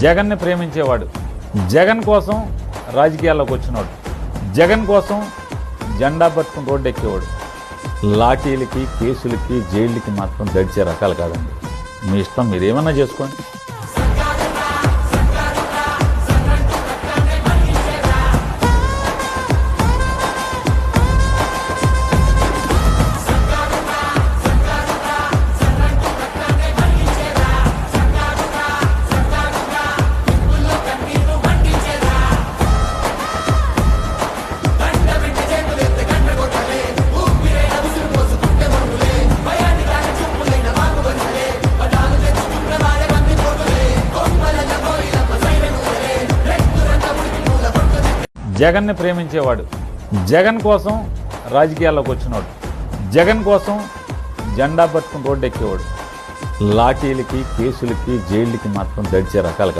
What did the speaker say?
జగన్ని ప్రేమించేవాడు, జగన్ కోసం రాజకీయాల్లోకి వచ్చినవాడు, జగన్ కోసం జెండా పట్టుకుని రోడ్డు ఎక్కేవాడు. లాఠీలకి, కేసులకి, జైళ్ళకి మాత్రం దడిచే రకాలు కాదండి. మీ ఇష్టం, మీరు ఏమన్నా చేసుకోండి. జగన్ని ప్రేమించేవాడు, జగన్ కోసం రాజకీయాల్లోకి వచ్చినవాడు, జగన్ కోసం జెండా పట్టుకుని రోడ్డు ఎక్కేవాడు. లాఠీలకి, కేసులకి, జైళ్ళకి మాత్రం దడిచే రకాలు